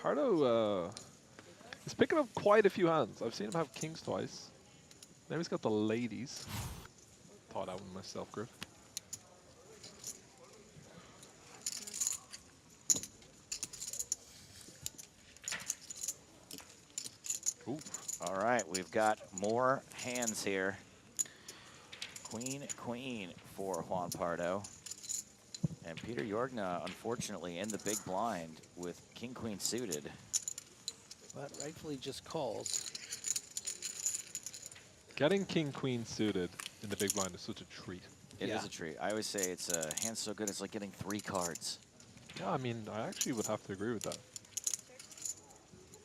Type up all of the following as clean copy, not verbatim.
Pardo is picking up quite a few hands. I've seen him have kings twice. Now he's got the ladies. Thought out myself, Griff. Ooh. All right, we've got more hands here. Queen, queen for Juan Pardo. And Peter Jorgna, unfortunately, in the big blind with king, queen suited. But rightfully just calls. Getting king queen suited in the big blind is such a treat. It is a treat. I always say it's a hand so good it's like getting 3 cards. Yeah, I mean, I actually would have to agree with that.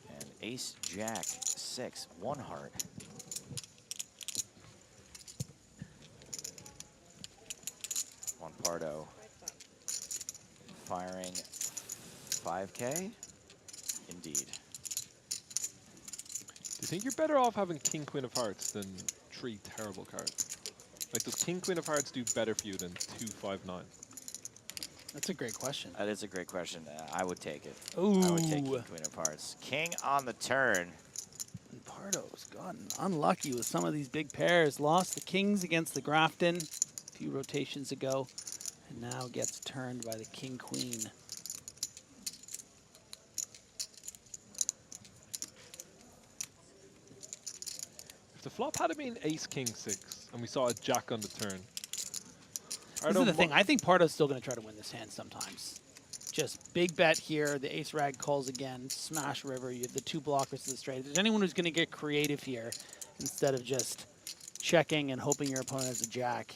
And ace, jack, 6, 1 heart. Juan Pardo firing 5K. Indeed. Do you think you're better off having king queen of hearts than 3 terrible cards? Like, does king queen of hearts do better for you than 2, 5, 9? That's a great question. That is a great question. I would take it. Ooh. I would take king, queen of hearts. King on the turn. And Pardo's gotten unlucky with some of these big pairs. Lost the kings against the Grafton a few rotations ago, and now gets turned by the king queen. If the flop had been ace king 6 and we saw a jack on the turn. This is the thing. I think Pardo's still going to try to win this hand sometimes. Just big bet here. The ace rag calls again. Smash river. You have the 2 blockers to the straight. If there's anyone who's going to get creative here instead of just checking and hoping your opponent has a jack,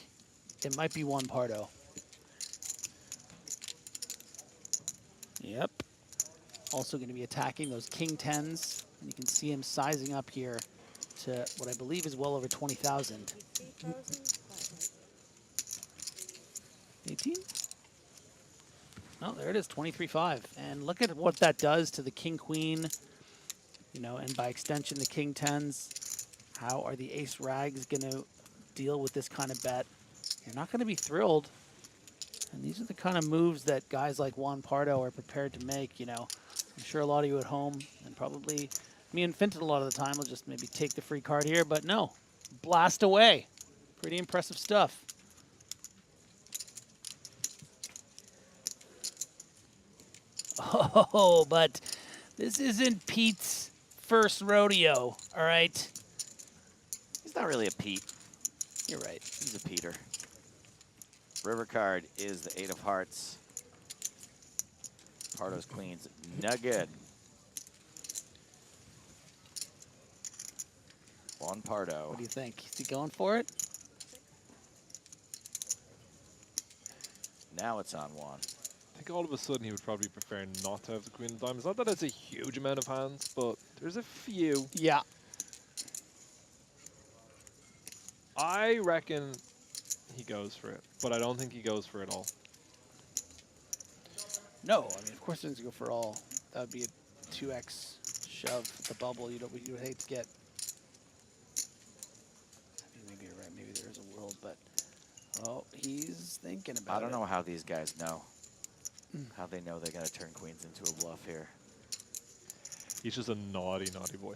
it might be Juan Pardo. Yep. Also going to be attacking those king 10s. And you can see him sizing up here to what I believe is well over 20,000. 18? Oh, there it is, 23.5. And look at what that does to the king queen, you know, and by extension the king 10s. How are the ace rags going to deal with this kind of bet? You're not going to be thrilled. And these are the kind of moves that guys like Juan Pardo are prepared to make, you know. I'm sure a lot of you at home, and probably me and Finton a lot of the time, will just maybe take the free card here, but no, blast away. Pretty impressive stuff. Oh, but this isn't Pete's first rodeo, all right? He's not really a Pete. You're right. He's a Peter. River card is the 8 of hearts. Pardo's queens, no good. Juan Pardo. What do you think? Is he going for it? Now it's on Juan. I think all of a sudden he would probably prefer not to have the queen of diamonds. Not that it's a huge amount of hands, but there's a few. Yeah. I reckon he goes for it, but I don't think he goes for it all. No, I mean, of course he doesn't go for all. That would be a 2x shove at the bubble. You would hate to get. I mean, maybe you're right. Maybe there is a world, but oh, he's thinking about it. I don't know how these guys know. How they know they're going to turn queens into a bluff here. He's just a naughty, naughty boy.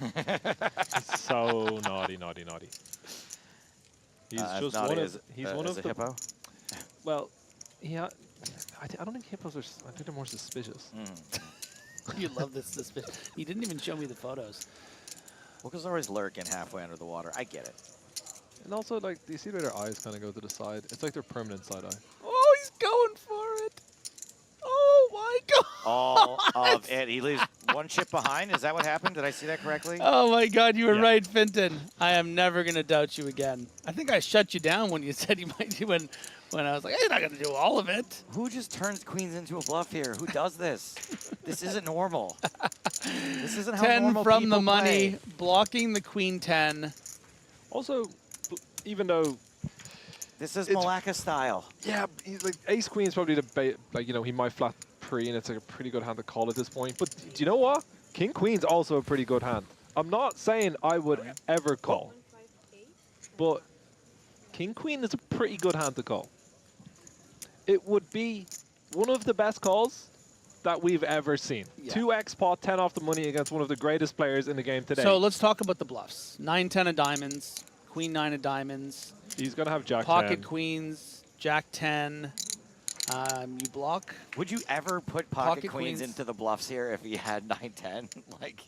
He's so naughty, naughty, naughty. He's just one of. He's one of the hippo. Well, yeah. I don't think hippos are. I think they're more suspicious. You love this suspicion. He didn't even show me the photos. Well, because they're always lurking halfway under the water. I get it. And also, like, do you see where their eyes kind of go to the side? It's like their permanent side eye. Oh, he's going for it. Oh, my God. All of it. He leaves one chip behind. Is that what happened? Did I see that correctly? Oh, my God. You were right, Finton. I am never going to doubt you again. I think I shut you down when you said you might do when I was like, I'm not going to do all of it. Who just turns queens into a bluff here? Who does this? This isn't normal. This isn't how 10 normal from people the money, play. blocking the queen 10. Also, even though this is Malacca style. Yeah, like ace queen is probably the like, you know, he might flat pre and it's like a pretty good hand to call at this point. But do you know what? King queen's also a pretty good hand. I'm not saying I would ever call, but king queen is a pretty good hand to call. It would be one of the best calls, that we've ever seen. Yeah. 2x pot, 10 off the money against one of the greatest players in the game today. So let's talk about the bluffs. 9-10 of diamonds, queen 9 of diamonds. He's going to have jack Pocket 10. queens, jack 10. You block. Would you ever put pocket queens into the bluffs here if he had 9-10? Like,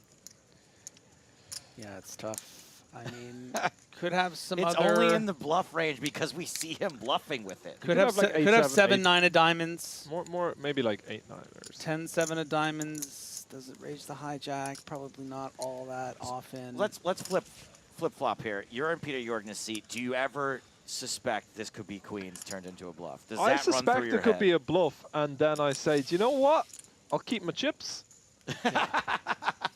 yeah, it's tough. I mean, could have some it's other. only in the bluff range because we see him bluffing with it. Could have, like could 8, have 7, 7-9 of diamonds. More, maybe like 8, 9. Or 10-7 of diamonds. Does it raise the hijack? Probably not all that often. Let's flip-flop here. You're in Peter Jorgen's seat. Do you ever suspect this could be queens turned into a bluff? Does I that run suspect through your it could head? be a bluff, and then I say, do you know what? I'll keep my chips.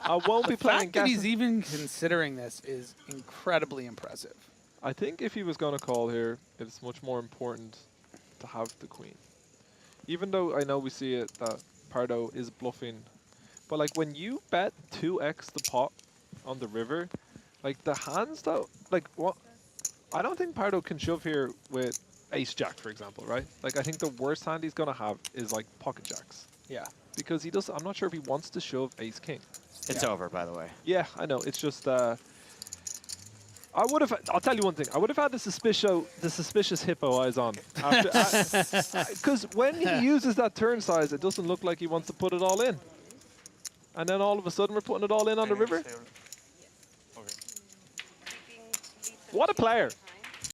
I won't be the playing fact that he's guessing. even considering this is incredibly impressive. I think if he was going to call here, it's much more important to have the queen. Even though I know we see it that Pardo is bluffing, but like when you bet 2x the pot on the river, like the hands though, like what? I don't think Pardo can shove here with ace jack, for example, right? Like I think the worst hand he's going to have is like pocket jacks. Yeah. Because he does, I'm not sure if he wants to shove ace king. It's over, by the way. Yeah, I know. It's just, I would have, I'll tell you one thing. I would have had the suspicious hippo eyes on. Because when he uses that turn size, it doesn't look like he wants to put it all in. And then all of a sudden, we're putting it all in on the river. What a player.